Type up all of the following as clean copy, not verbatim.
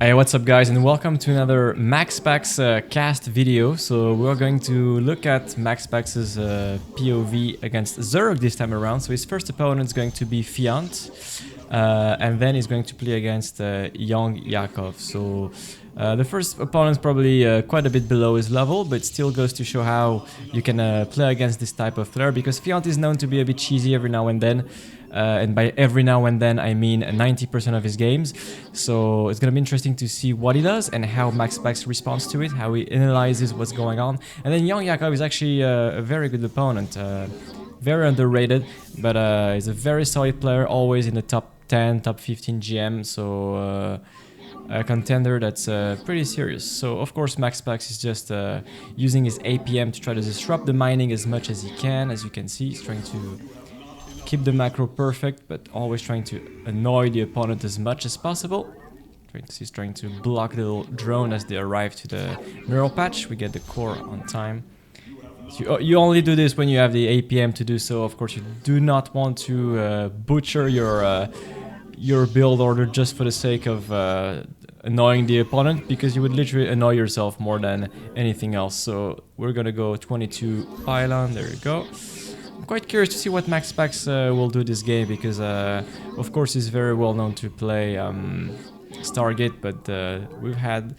Hey, what's up guys, and welcome to another MaxPax's cast video. So we're going to look at MaxPax's POV against Zerg this time around. So his first opponent is going to be Fjant, and then he's going to play against YoungYakov. So the first opponent is probably quite a bit below his level, but still goes to show how you can play against this type of player, because Fjant is known to be a bit cheesy every now and then. And by every now and then I mean 90% of his games. So it's gonna be interesting to see what he does and how MaxPax responds to it, how he analyzes what's going on. And then YoungYakov is actually a very good opponent, very underrated, but he's a very solid player, always in the top 10, top 15 GM, so a contender that's pretty serious. So of course MaxPax is just using his APM to try to disrupt the mining as much as he can. As you can see, he's trying to keep the macro perfect, but always trying to annoy the opponent as much as possible. He's trying to block the little drone as they arrive to the neural patch. We get the core on time. So you only do this when you have the APM to do so. Of course, you do not want to butcher your build order just for the sake of annoying the opponent, because you would literally annoy yourself more than anything else. So we're gonna go 22 pylon. There you go. Quite curious to see what MaxPax will do this game, because of course he's very well known to play Stargate, but we've had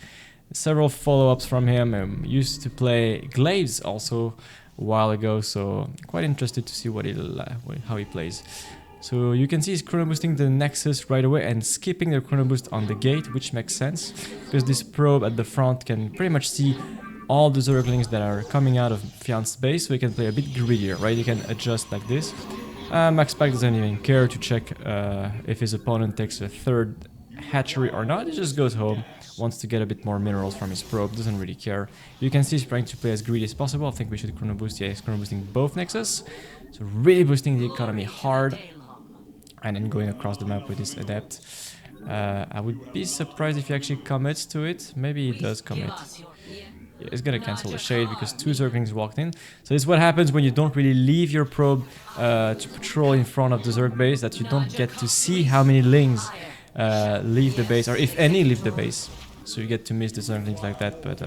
several follow-ups from him. Used to play Glaives also a while ago, so quite interested to see what how he plays. So you can see he's chrono boosting the Nexus right away and skipping the chrono boost on the gate, which makes sense because this probe at the front can pretty much see all the Zerglings that are coming out of Fjant's base, so he can play a bit greedier, right? He can adjust like this. MaxPax doesn't even care to check if his opponent takes a third hatchery or not. He just goes home, wants to get a bit more minerals from his probe, doesn't really care. You can see he's trying to play as greedy as possible. I think we should chrono boost. Yeah, he's chrono boosting both Nexus, so really boosting the economy hard, and then going across the map with his Adept. I would be surprised if he actually commits to it. Maybe he does commit. Yeah, he's gonna cancel the shade because two Zerglings walked in. So this is what happens when you don't really leave your probe to patrol in front of the Zerg base, that you don't get to see how many Lings leave the base, or if any leave the base. So you get to miss the Zerglings like that, but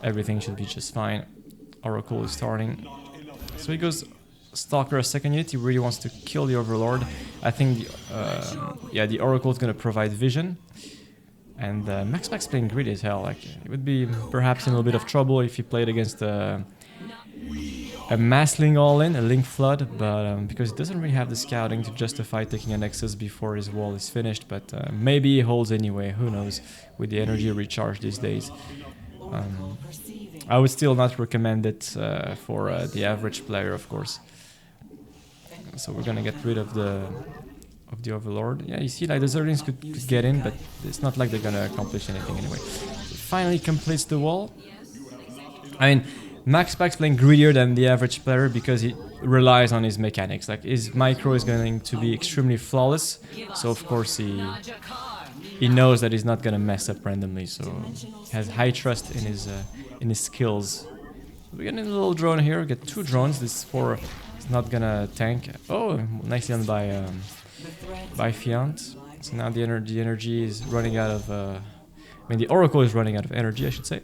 everything should be just fine. Oracle is starting. So he goes Stalker, a second unit. He really wants to kill the Overlord. I think the Oracle is gonna provide vision. And MaxPax playing greedy as hell. Like, it would be perhaps in a little bit of trouble if he played against a Massling all-in, a Link Flood, but because he doesn't really have the scouting to justify taking a Nexus before his wall is finished, but maybe he holds anyway, who knows, with the energy recharge these days. I would still not recommend it for the average player, of course. So we're gonna get rid of the Overlord. Yeah, you see, like, the Zerglings could get in, but it's not like they're gonna accomplish anything anyway. Finally completes the wall. I mean, MaxPax playing greedier than the average player because he relies on his mechanics. Like, his micro is going to be extremely flawless, so of course he knows that he's not gonna mess up randomly. So he has high trust in his skills. We're getting a little drone here. We get two drones. This 4 is not gonna tank. Oh, nicely done by Fjant. So now the energy is running out of I mean, the Oracle is running out of energy, I should say.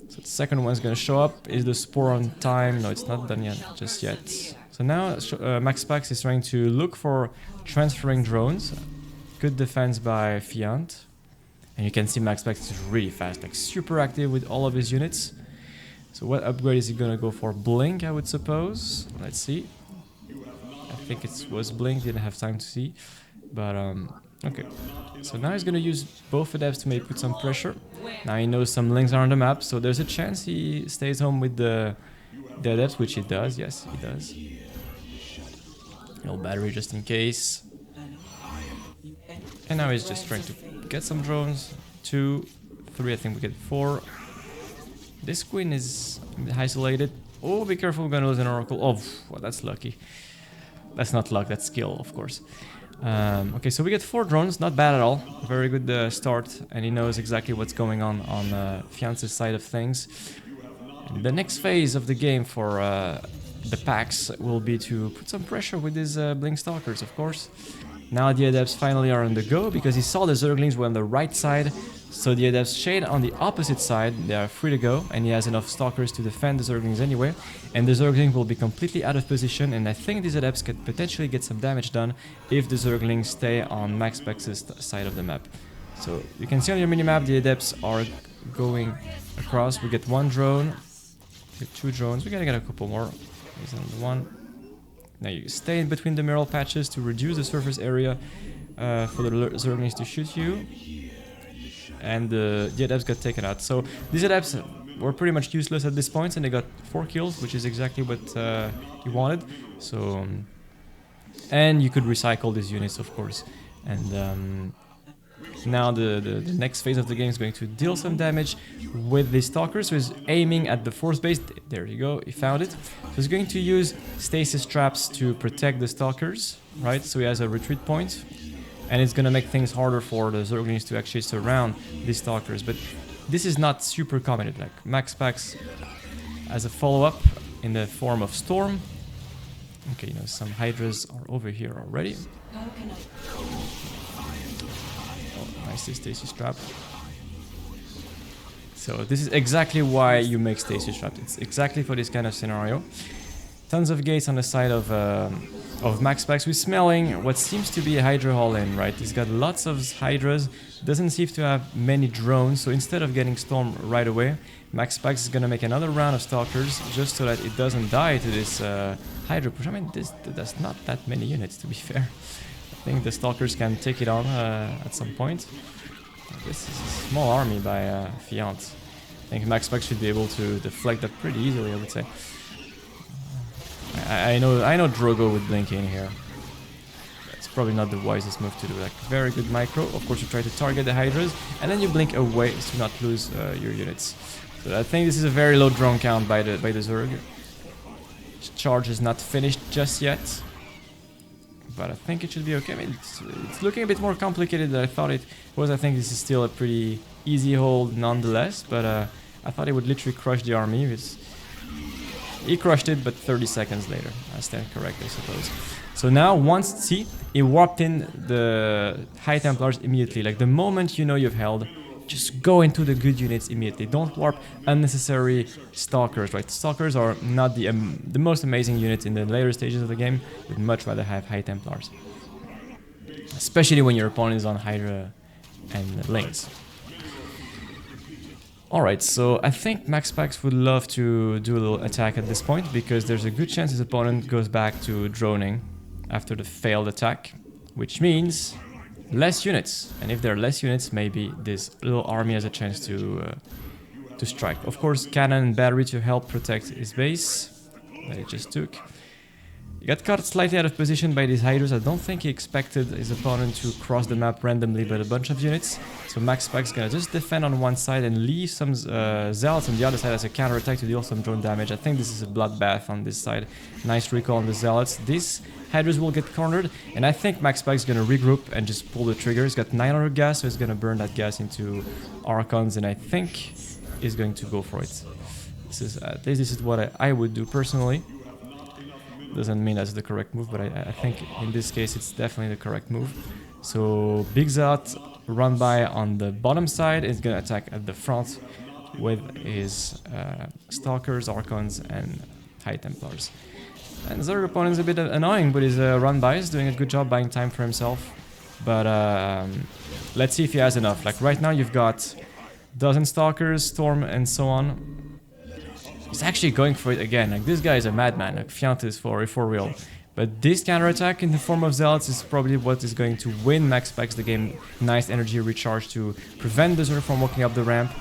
So the second one's gonna show up. Is the Spore on time? No, it's not done yet, just yet. So now MaxPax is trying to look for transferring drones. Good defense by Fjant. And you can see MaxPax is really fast, like super active with all of his units. So what upgrade is he gonna go for? Blink, I would suppose. Let's see. I think it was Blink, didn't have time to see, but okay. So now he's gonna use both adepts to maybe put some pressure. Now he knows some Lings are on the map, so there's a chance he stays home with the adepts, which he does. Yes, he does. No battery just in case. And now he's just trying to get some drones. 2, 3, I think we get 4. This queen is isolated. Oh, be careful, we're gonna lose an Oracle. Oh, well, that's lucky. That's not luck, that's skill, of course. Okay, so we get 4 drones, not bad at all. Very good start, and he knows exactly what's going on Fjant's side of things. And the next phase of the game for the packs will be to put some pressure with his Blink Stalkers, of course. Now the Adepts finally are on the go because he saw the Zerglings were on the right side. So the Adepts shade on the opposite side, they are free to go, and he has enough Stalkers to defend the Zerglings anyway. And the Zerglings will be completely out of position, and I think these Adepts could potentially get some damage done if the Zerglings stay on MaxPax's side of the map. So you can see on your minimap the Adepts are going across. We get one drone, we get two drones, we gotta get a couple more. There's another one. Now you stay in between the mineral patches to reduce the surface area for the Zerglings to shoot you. And the Adepts got taken out. So these Adepts were pretty much useless at this point, and they got 4 kills, which is exactly what you wanted. So, and you could recycle these units, of course. And now the next phase of the game is going to deal some damage with the Stalker. So he's aiming at the force base. There you go, he found it. So he's going to use stasis traps to protect the Stalkers, right? So he has a retreat point. And it's gonna make things harder for the Zerglings to actually surround these Stalkers. But this is not super common. Like MaxPax as a follow-up in the form of Storm. Okay, you know, some Hydras are over here already. Oh, nice stasis trap. So this is exactly why you make stasis traps. It's exactly for this kind of scenario. Tons of gates on the side of MaxPax. We're smelling what seems to be a Hydra haul-in, right? He's got lots of Hydras, doesn't seem to have many drones, so instead of getting Storm right away, MaxPax is gonna make another round of Stalkers just so that it doesn't die to this Hydra push. I mean, that's not that many units, to be fair. I think the Stalkers can take it on at some point. This is a small army by Fjant. I think MaxPax should be able to deflect that pretty easily, I would say. I know Drogo would blink in here. It's probably not the wisest move to do. Like, very good micro. Of course, you try to target the Hydras, and then you blink away to not lose your units. So I think this is a very low drone count by the Zerg. Charge is not finished just yet, but I think it should be okay. I mean, it's looking a bit more complicated than I thought it was. I think this is still a pretty easy hold nonetheless, but I thought it would literally crush the army. He crushed it, but 30 seconds later. I stand correct, I suppose. So now, once, see, he warped in the High Templars immediately. Like, the moment you know you've held, just go into the good units immediately. Don't warp unnecessary Stalkers, right? Stalkers are not the most amazing unit in the later stages of the game. You'd much rather have High Templars. Especially when your opponent is on Hydra and Lynx. Alright, so I think MaxPax would love to do a little attack at this point, because there's a good chance his opponent goes back to droning after the failed attack, which means less units. And if there are less units, maybe this little army has a chance to strike. Of course, cannon and battery to help protect his base that he just took. He got caught slightly out of position by these Hydras. I don't think he expected his opponent to cross the map randomly by a bunch of units. So MaxPax is gonna just defend on one side and leave some Zealots on the other side as a counterattack to deal some drone damage. I think this is a bloodbath on this side. Nice recall on the Zealots. These Hydras will get cornered, and I think MaxPax is gonna regroup and just pull the trigger. He's got 900 gas, so he's gonna burn that gas into Archons, and I think he's going to go for it. This is at least this is what I would do personally. Doesn't mean that's the correct move, but I think in this case it's definitely the correct move. So Big Zealot run by on the bottom side is gonna attack at the front with his Stalkers, Archons, and High Templars. And the other opponent's a bit annoying, but his run by is doing a good job buying time for himself. But let's see if he has enough. Like right now you've got dozen Stalkers, Storm, and so on. He's actually going for it again. Like, this guy is a madman. Like, Fjant is for real. But this counterattack in the form of Zealots is probably what is going to win MaxPax the game. Nice energy recharge to prevent the Zerg from walking up the ramp.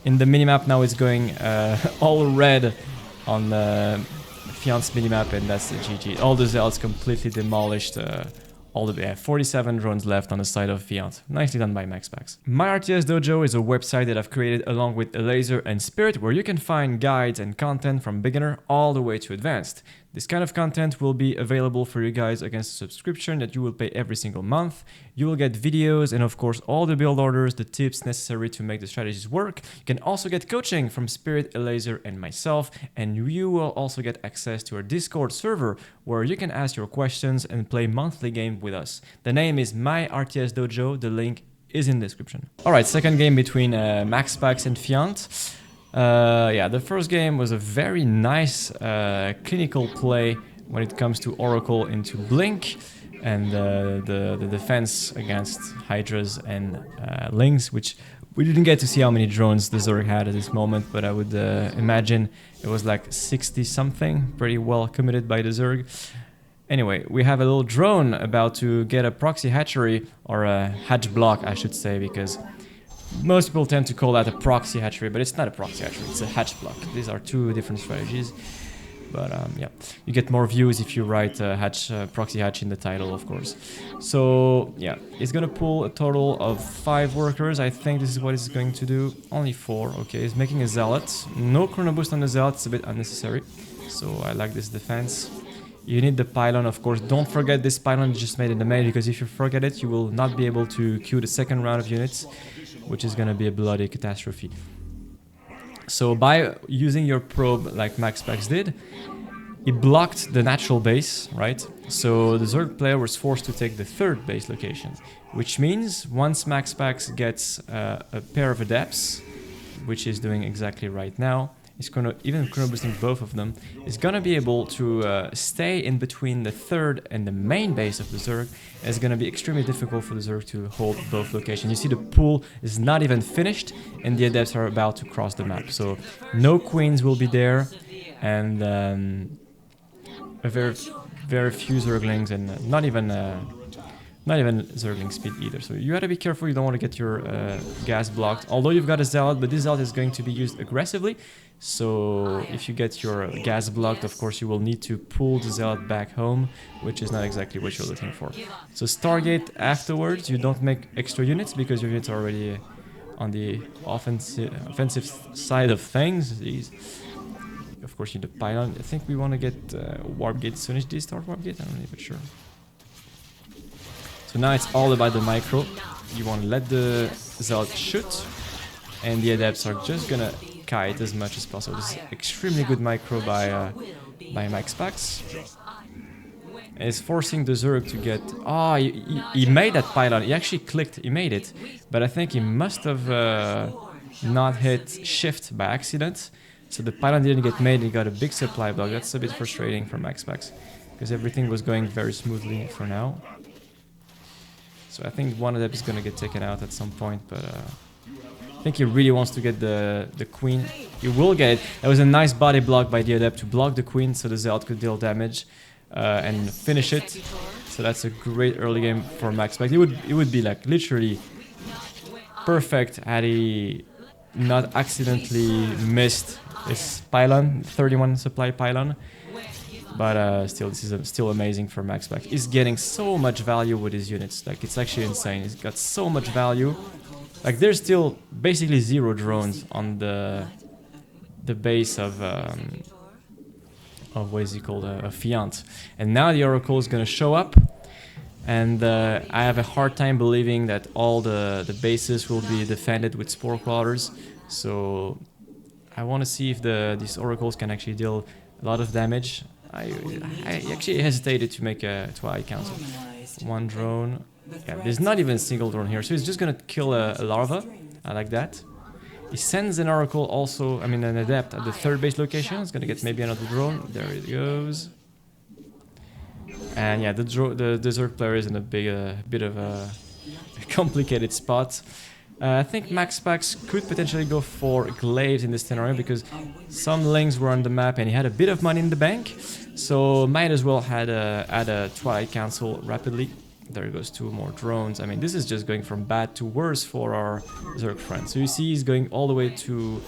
In the minimap now it's going all red on Fjant's minimap, and that's the GG. All the Zealots completely demolished. All the 47 drones left on the side of Fjant. Nicely done by MaxPax. My RTS Dojo is a website that I've created along with Laser and Spirit, where you can find guides and content from beginner all the way to advanced. This kind of content will be available for you guys against a subscription that you will pay every single month. You will get videos and of course all the build orders, the tips necessary to make the strategies work. You can also get coaching from Spirit, Elaser and myself, and you will also get access to our Discord server where you can ask your questions and play monthly game with us. The name is My RTS Dojo, the link is in the description. Alright, second game between MaxPax's and Fjant. Yeah, the first game was a very nice clinical play when it comes to Oracle into Blink and the defense against Hydras and Lings, which we didn't get to see how many drones the Zerg had at this moment, but I would imagine it was like 60 something, pretty well committed by the Zerg. Anyway, we have a little drone about to get a proxy hatchery, or a hatch block I should say, because most people tend to call that a proxy hatchery, but it's not a proxy hatchery, it's a hatch block. These are two different strategies. But yeah, you get more views if you write proxy hatch in the title, of course. So yeah, it's gonna pull a total of 5 workers. I think this is what it's going to do. Only 4, okay. It's making a zealot. No chrono boost on the zealot, it's a bit unnecessary. So I like this defense. You need the pylon, of course. Don't forget this pylon is just made in the main, because if you forget it, you will not be able to queue the second round of units, which is gonna be a bloody catastrophe. So by using your probe like MaxPax's did, it blocked the natural base, right? So the Zerg player was forced to take the third base location, which means once MaxPax's gets a pair of adepts, which is doing exactly right now, it's gonna, even chrono boosting both of them, is gonna be able to stay in between the third and the main base of the Zerg. It's gonna be extremely difficult for the Zerg to hold both locations. You see the pool is not even finished and the adepts are about to cross the map. So no queens will be there, and a very few Zerglings, and not even Zergling speed either. So you gotta be careful, you don't want to get your gas blocked. Although you've got a zealot, but this zealot is going to be used aggressively. So if you get your gas blocked, of course you will need to pull the zealot back home, which is not exactly what you're looking for. So Stargate afterwards, you don't make extra units because your units are already on the offensive side of things. Of course you need a pylon. I think we want to get warp gate as soon as they start warp gate. I'm not even sure. So now it's all about the micro. You want to let the zealot shoot, and the adepts are just gonna kite as much as possible. This is extremely good micro by MaxPax's. And it's forcing the Zerg to get... Ah, he made that pylon. He actually clicked, he made it. But I think he must have not hit shift by accident. So the pylon didn't get made, he got a big supply block. That's a bit frustrating for MaxPax's, because everything was going very smoothly for now. So I think one adept is gonna get taken out at some point, but I think he really wants to get the queen. He will get it. That was a nice body block by the adept to block the queen so the zealot could deal damage and finish it. So that's a great early game for MaxPax's. It would be like literally perfect had he not accidentally missed his pylon, 31 supply pylon. But still, this is still amazing for MaxPax's. He's getting so much value with his units. Like, it's actually insane. He's got so much value. Like, there's still basically 0 drones on the base of what is he called, a Fjant. And now the Oracle is going to show up. And I have a hard time believing that all the bases will be defended with Spore Crawlers. So I want to see if these Oracles can actually deal a lot of damage. I actually hesitated to make a Twilight Council. 1 drone. Yeah, there's not even a single drone here, so he's just gonna kill a larva. I like that. He sends an Oracle also, I mean an adept at the third base location. He's gonna get maybe another drone. There it goes. And yeah, the Zerg player is in a bit of a complicated spot. I think MaxPax's could potentially go for glaives in this scenario because some lings were on the map and he had a bit of money in the bank. So might as well add a Twilight Council rapidly. There goes 2 more drones. I mean, this is just going from bad to worse for our Zerg friend. So you see he's going all the way to...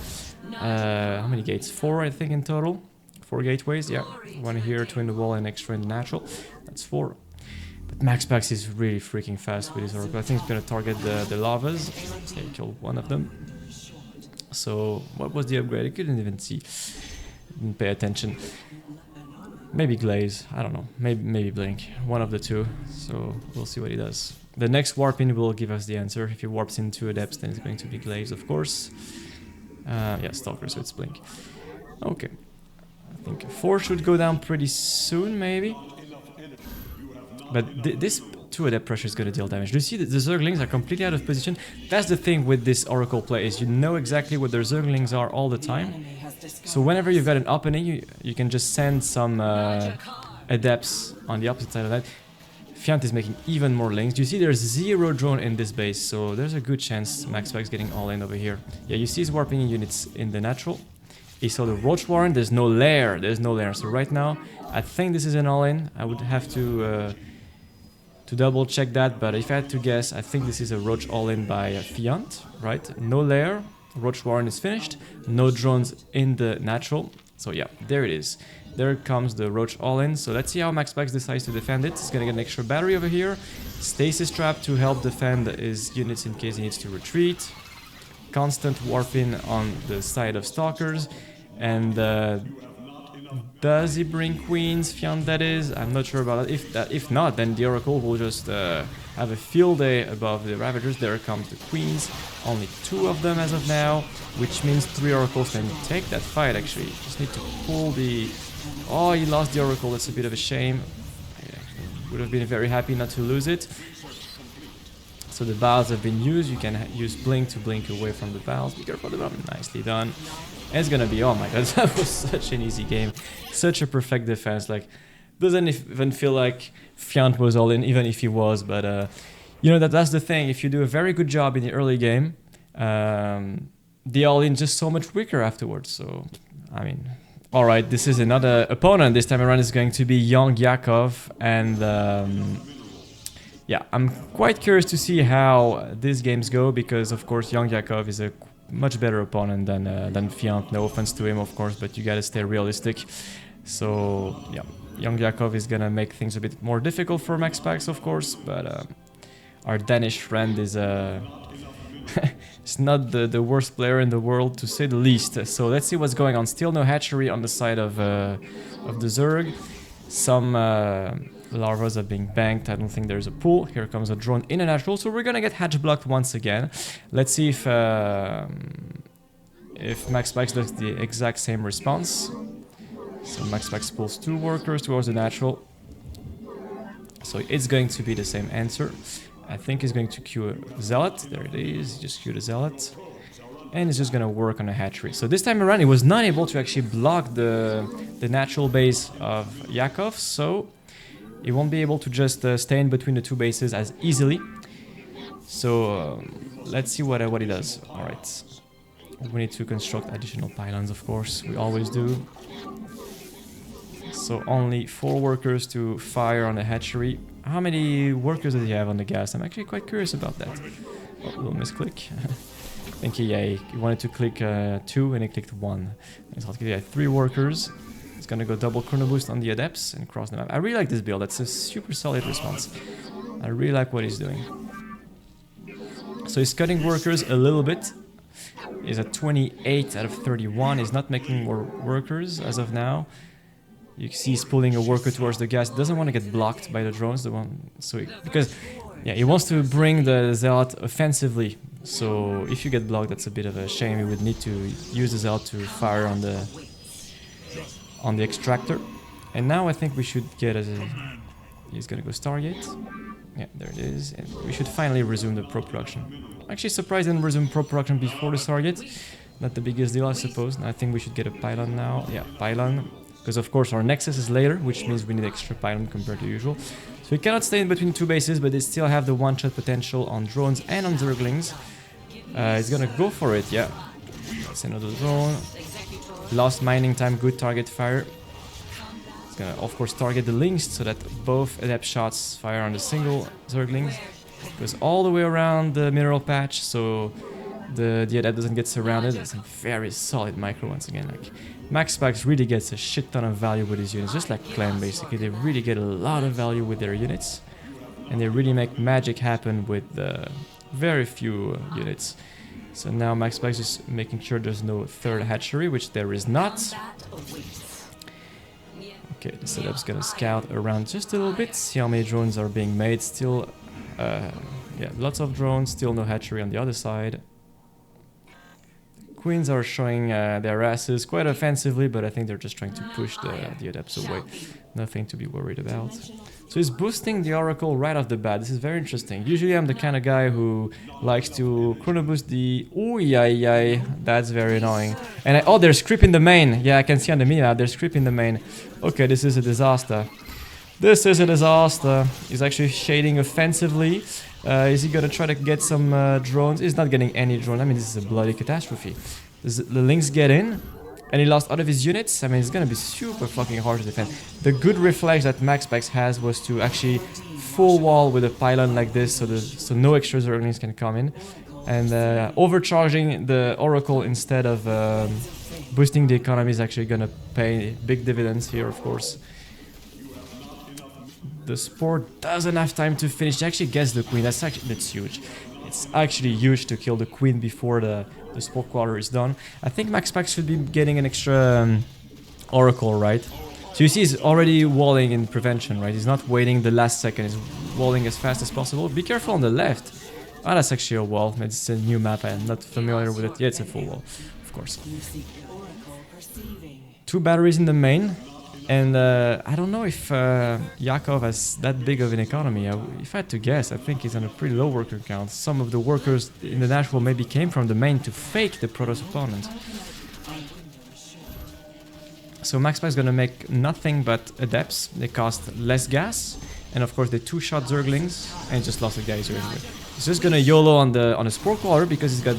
how many gates? 4, I think, in total. 4 gateways, yeah. 1 here, 2 in the wall, and extra in the natural. That's 4. But MaxPax's is really freaking fast with his Oracle. I think he's going to target the lavas. Yeah, he killed 1 of them. So, what was the upgrade? I couldn't even see. Didn't pay attention. Maybe Glaze, I don't know, maybe Blink, one of the two, so we'll see what he does. The next warp in will give us the answer. If he warps into Adepts, then it's going to be Glaze, of course. Yeah, Stalker, so it's Blink. Okay, I think 4 should go down pretty soon, maybe. But this 2 Adept pressure is going to deal damage. Do you see that the Zerglings are completely out of position? That's the thing with this Oracle play, is you know exactly what their Zerglings are all the time. So whenever you've got an opening, you can just send some Adepts on the opposite side of that. Fjant is making even more links. You see there's 0 drone in this base, so there's a good chance MaxPax's getting all in over here. Yeah, you see he's warping in units in the natural. He saw the Roach Warren, there's no lair, so right now I think this is an all-in. I would have to double check that, but if I had to guess, I think this is a Roach all-in by Fjant, right? No lair, Roach Warren is finished, no drones in the natural, so yeah, there it is. There comes the Roach all-in, so let's see how MaxPax decides to defend it. He's gonna get an extra battery over here, Stasis Trap to help defend his units in case he needs to retreat, constant warping on the side of Stalkers, and does he bring Queens, Fjant that is? I'm not sure about that. If not, then the Oracle will just have a field day above the Ravagers. There comes the Queens, only 2 of them as of now, which means 3 Oracles can take that fight actually. Just need to pull the... Oh, he lost the Oracle, that's a bit of a shame. I would have been very happy not to lose it. So the Baals have been used, you can use Blink to blink away from the Baals. Be careful of them, nicely done. And it's gonna be, oh my god, that was such an easy game. Such a perfect defense, like, doesn't even feel like Fjant was all in, even if he was, but you know, that's the thing, if you do a very good job in the early game, the all-in just so much weaker afterwards, so, I mean... Alright, this is another opponent, this time around is going to be YoungYakov, and yeah, I'm quite curious to see how these games go, because of course YoungYakov is a much better opponent than Fjant, no offense to him of course, but you gotta stay realistic. So yeah, YoungYakov is gonna make things a bit more difficult for MaxPax of course, but our Danish friend is it's not the worst player in the world, to say the least. So let's see what's going on. Still no hatchery on the side of the Zerg. Some larvas are being banked. I don't think there's a pool. Here comes a drone in a natural, so we're gonna get hatch blocked once again. Let's see if MaxPax does the exact same response. So MaxPax pulls 2 workers towards the natural. So it's going to be the same answer. I think he's going to queue a Zealot. There it is, he just queued a Zealot. And it's just gonna work on a hatchery. So this time around, he was not able to actually block the natural base of Yakov, so he won't be able to just stay in between the 2 bases as easily. So let's see what he does. Alright. We need to construct additional pylons, of course. We always do. So only 4 workers to fire on the hatchery. How many workers does he have on the gas? I'm actually quite curious about that. Oh, a little misclick. I think he wanted to click 2 and he clicked 1. So he had 3 workers. He's gonna go double chrono boost on the Adepts and cross the map. I really like this build. That's a super solid response. I really like what he's doing. So he's cutting workers a little bit. He's at 28 out of 31. He's not making more workers as of now. You see he's pulling a worker towards the gas. Doesn't want to get blocked by the drones. Because yeah, he wants to bring the Zealot offensively. So if you get blocked, that's a bit of a shame. You would need to use the Zealot to fire on the extractor. And now I think we should get he's gonna go Stargate. Yeah, there it is. And we should finally resume the pro production. I'm actually surprised I didn't resume pro production before the Stargate. Not the biggest deal, I suppose. I think we should get a pylon now. Yeah, pylon. Because of course our Nexus is later, which means we need extra pylon compared to usual. So we cannot stay in between 2 bases, but they still have the one-shot potential on drones and on Zerglings. He's gonna go for it, yeah. That's another drone. Lost mining time, good target fire. He's gonna of course target the links so that both adept shots fire on the single Zerglings. Goes all the way around the mineral patch, so the adept doesn't get surrounded. It's a very solid micro once again. Like, MaxPax really gets a shit ton of value with his units, just like Clan basically. They really get a lot of value with their units, and they really make magic happen with very few units. So now MaxPax is making sure there's no 3rd hatchery, which there is not. Okay, the setup's gonna scout around just a little bit, see how many drones are being made. Still, yeah, lots of drones, still no hatchery on the other side. Queens are showing their asses quite offensively, but I think they're just trying to push the adepts away. Nothing to be worried about. So he's boosting the Oracle right off the bat. This is very interesting. Usually I'm the kind of guy who likes to chrono boost the... Oh, yeah, that's very annoying. And oh, there's creep in the main. Yeah, I can see on the minimap, there's creep in the main. Okay, this is a disaster. This is a disaster. He's actually shading offensively. Is he gonna try to get some drones? He's not getting any drone. I mean, this is a bloody catastrophe. The Lynx get in, and he lost out of his units. I mean, it's gonna be super fucking hard to defend. The good reflex that MaxPax's has was to actually full wall with a pylon like this, so no extra Zerglings can come in. And overcharging the Oracle instead of boosting the economy is actually gonna pay big dividends here, of course. The Sport doesn't have time to finish. He actually gets the Queen. That's huge. It's actually huge to kill the Queen before the Sport Quarter is done. I think MaxPax's should be getting an extra Oracle, right? So you see he's already walling in prevention, right? He's not waiting the last second. He's walling as fast as possible. Be careful on the left. Ah, that's actually a wall. It's a new map. I'm not familiar with it. Yeah, it's a full wall, of course. 2 batteries in the main. And I don't know if Yakov has that big of an economy. If I had to guess, I think he's on a pretty low worker count. Some of the workers in the Nashville maybe came from the main to fake the Protoss opponent. So MaxPax's is gonna make nothing but adepts. They cost less gas, and of course they 2-shot Zerglings, and just lost a geyser anyway. He's just gonna YOLO on the Sport Quarter because he's got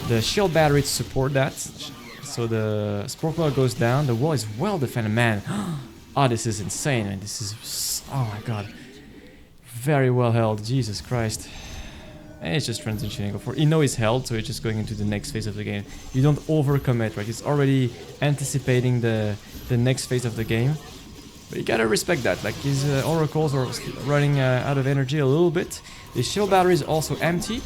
the shield battery to support that. So the Sport Quarter goes down. The wall is well defended, man. Oh, this is insane, man. This is... Oh my god. Very well held. Jesus Christ. And it's just transitioning. You know he's held, so he's just going into the next phase of the game. You don't overcommit, right? He's already anticipating the next phase of the game. But you gotta respect that. Like, his oracles are running out of energy a little bit. His shield battery is also empty.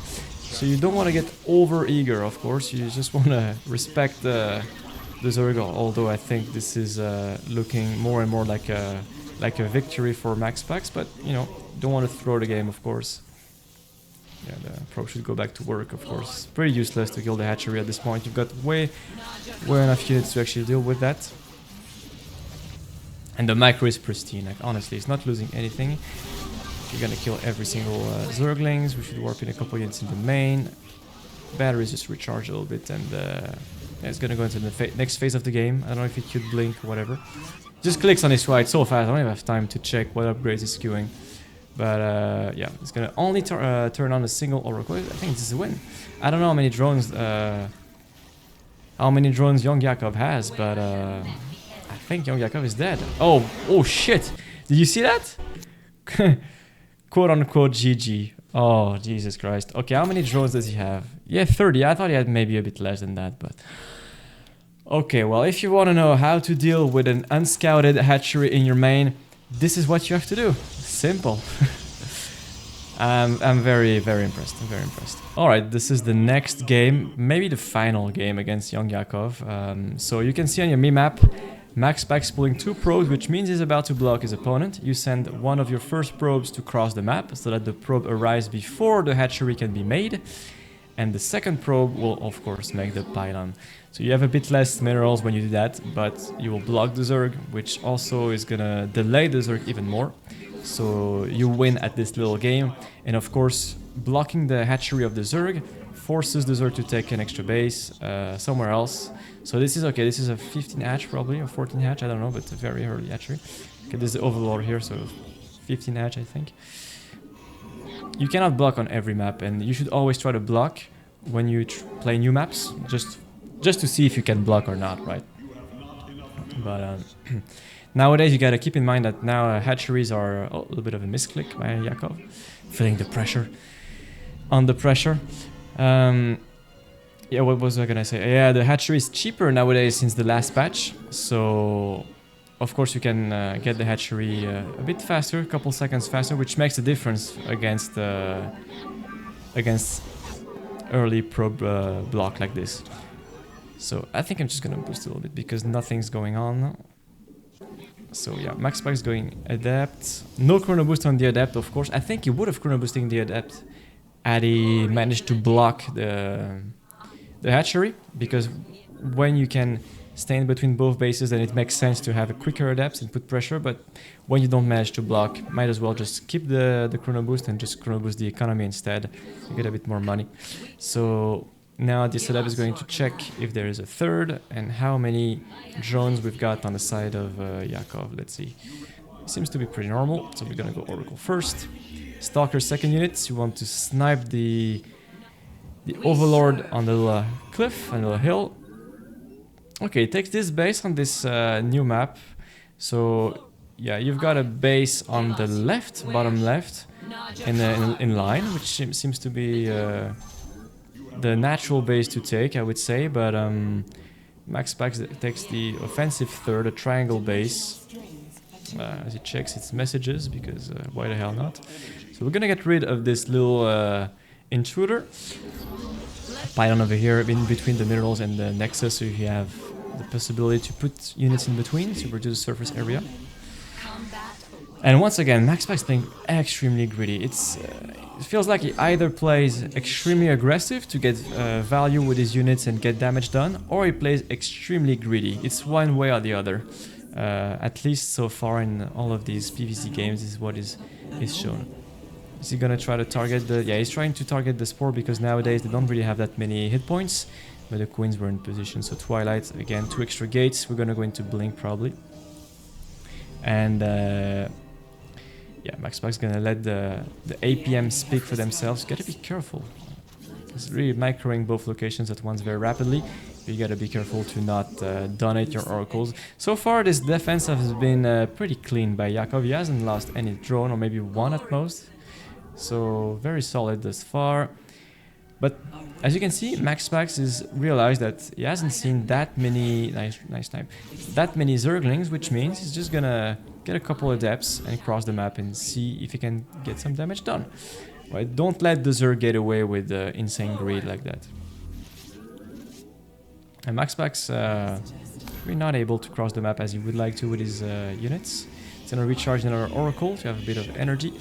So you don't want to get over eager, of course. You just want to respect the Zergle. Although I think this is looking more and more like a victory for MaxPax's. But you know, don't want to throw the game, of course. Yeah, the Pro should go back to work, of course. It's pretty useless to kill the hatchery at this point. You've got way enough units to actually deal with that. And the micro is pristine. Like, honestly, it's not losing anything. You're gonna kill every single Zerglings. We should warp in a couple units in the main. Batteries just recharge a little bit, and yeah, it's gonna go into the next phase of the game. I don't know if it could blink or whatever. Just clicks on his right so fast. I don't even have time to check what upgrades he's queuing. But yeah, it's gonna only turn on a single Oracle. I think this is a win. I don't know how many drones YoungYakov has, but I think YoungYakov is dead. Oh shit! Did you see that? Quote-unquote GG. Oh, Jesus Christ. Okay, how many drones does he have? Yeah, 30. I thought he had maybe a bit less than that, but... Okay, well, if you want to know how to deal with an unscouted hatchery in your main, this is what you have to do. Simple. I'm very, very impressed. I'm very impressed. Alright, this is the next game. Maybe the final game against YoungYakov. So you can see on your map, MaxPax's pulling 2 probes, which means he's about to block his opponent. You send one of your first probes to cross the map so that the probe arrives before the hatchery can be made. And the second probe will, of course, make the pylon. So you have a bit less minerals when you do that, but you will block the Zerg, which also is gonna delay the Zerg even more. So you win at this little game. And of course, blocking the hatchery of the Zerg forces the Zerg to take an extra base somewhere else. So this is okay, this is a 15 hatch probably, or 14 hatch, I don't know, but a very early hatchery. Okay, there's the Overlord here, so 15 hatch, I think. You cannot block on every map, and you should always try to block when you play new maps, just to see if you can block or not, right? But nowadays you gotta keep in mind that now hatcheries are a little bit of a misclick by Yakov, feeling the pressure, under pressure. Yeah, what was I gonna say? Yeah, the hatchery is cheaper nowadays since the last patch, so of course you can get the hatchery a bit faster, a couple seconds faster, which makes a difference against early probe block like this. So I think I'm just gonna boost a little bit because nothing's going on. So yeah, MaxPax going Adept. No Chrono Boost on the Adept, of course. I think he would have Chrono Boosting the Adept had he managed to block the hatchery, because when you can stay in between both bases, then it makes sense to have a quicker Adept and put pressure, but when you don't manage to block, might as well just keep the Chrono Boost and just Chrono Boost the economy instead. You get a bit more money. So now this Adept is going to check if there is a third and how many drones we've got on the side of Yakov. Let's see. Seems to be pretty normal, so we're gonna go Oracle first. Stalker second unit, you want to snipe the Overlord on the little cliff and little hill. Okay, it takes this base on this new map. So yeah, you've got a base on the left, bottom left, in line, which seems to be the natural base to take, I would say. But MaxPax takes the offensive third, a triangle base, as it checks its messages, because why the hell not? So we're gonna get rid of this little intruder. Pylon over here in between the minerals and the nexus, so you have the possibility to put units in between to reduce the surface area. And once again, MaxPax is playing extremely greedy. It feels like he either plays extremely aggressive to get value with his units and get damage done, or he plays extremely greedy. It's one way or the other. At least so far in all of these PvZ games, is what is shown. Is he gonna try to target the... Yeah, he's trying to target the Spore, because nowadays they don't really have that many hit points, but the Queens were in position. So Twilight, again, 2 extra gates. We're gonna go into Blink probably. And yeah, MaxPax is gonna let the APM speak for themselves. Gotta be careful. It's really microing both locations at once very rapidly. You gotta be careful to not donate your oracles. So far, this defense has been pretty clean by Yakov. He hasn't lost any drone, or maybe one at most. So very solid thus far. But as you can see, MaxPax has realized that he hasn't seen that many nice time, that many Zerglings, which means he's just gonna get a couple of Adepts and cross the map and see if he can get some damage done. Right? Don't let the Zerg get away with insane greed like that. And MaxPax we're not able to cross the map as he would like to with his units. He's gonna recharge another Oracle to have a bit of energy.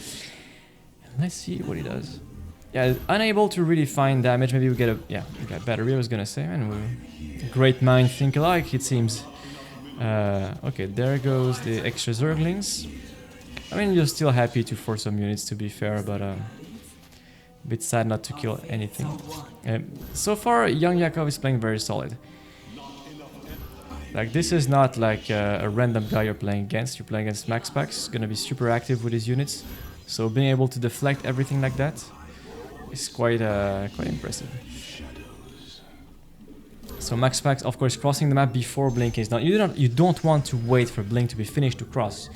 Let's see what he does. Yeah, unable to really find damage. Maybe we get a... Yeah, we got battery, I was gonna say. And great mind think alike, it seems. Okay, there goes the extra Zerglings. I mean, you're still happy to force some units, to be fair, but a bit sad not to kill anything. So far, YoungYakov is playing very solid. Like, this is not like a random guy you're playing against. You're playing against MaxPax. He's gonna be super active with his units. So being able to deflect everything like that is quite impressive. So MaxPax, of course, crossing the map before Blink is done. You don't want to wait for Blink to be finished to cross.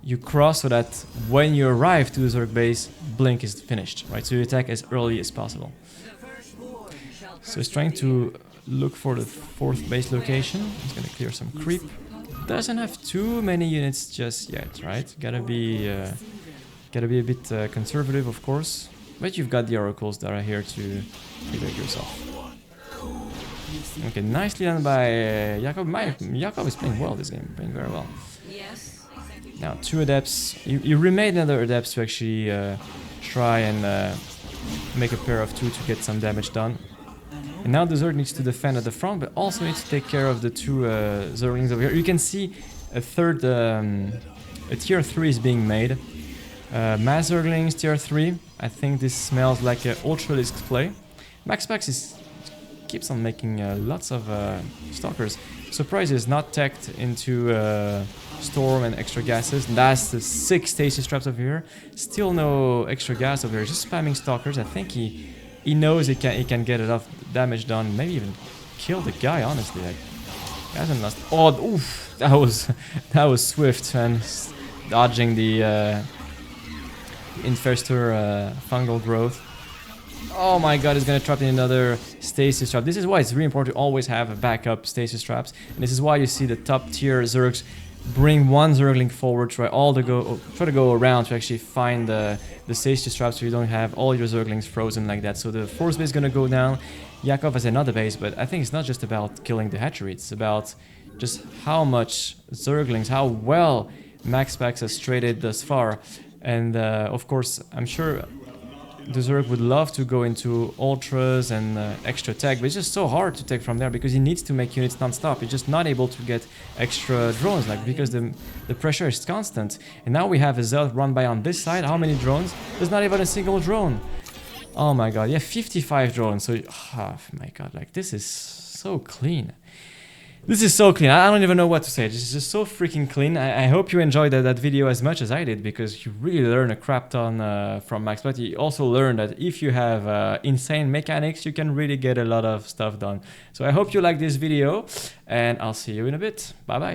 You cross so that when you arrive to the Zerg base, Blink is finished, right? So you attack as early as possible. So he's trying to look for the 4th base location. He's gonna clear some creep. Doesn't have too many units just yet, right? Gotta be a bit conservative, of course. But you've got the oracles that are here to protect yourself. Okay, nicely done by Yakov. Yakov is playing well this game, playing very well. Now 2 adepts. You remade another adepts to actually try and make a pair of 2 to get some damage done. And now the Zerg needs to defend at the front, but also needs to take care of the 2 Zerglings over here. You can see a third, a tier 3 is being made. Mass Zerglings, tier 3. I think this smells like an Ultralisk play. MaxPax keeps on making lots of Stalkers. Surprise is not teched into Storm and extra gases. And that's the 6 stasis traps over here. Still no extra gas over here, just spamming Stalkers. I think he knows he can get enough damage done, maybe even kill the guy, honestly. Like, he hasn't lost... Oh, oof! That was swift, man. Dodging the Infestor fungal growth. Oh my god, he's gonna trap in another stasis trap. This is why it's really important to always have a backup stasis traps. And this is why you see the top tier Zergs bring one Zergling forward, try to go around to actually find the stasis traps so you don't have all your Zerglings frozen like that. So the 4th base is gonna go down. Yakov has another base, but I think it's not just about killing the hatchery, it's about just how much Zerglings, how well MaxPax has traded thus far. And of course, I'm sure the Zerg would love to go into ultras and extra tech, but it's just so hard to take from there because he needs to make units non-stop. He's just not able to get extra drones, like, because the pressure is constant. And now we have a Zerg run by on this side. How many drones? There's not even a single drone. Oh my god, yeah, 55 drones. So, oh my god, like, this is so clean. This is so clean. I don't even know what to say. This is just so freaking clean. I hope you enjoyed that video as much as I did, because you really learn a crap ton from MaxPax. You also learn that if you have insane mechanics, you can really get a lot of stuff done. So I hope you like this video, and I'll see you in a bit. Bye bye.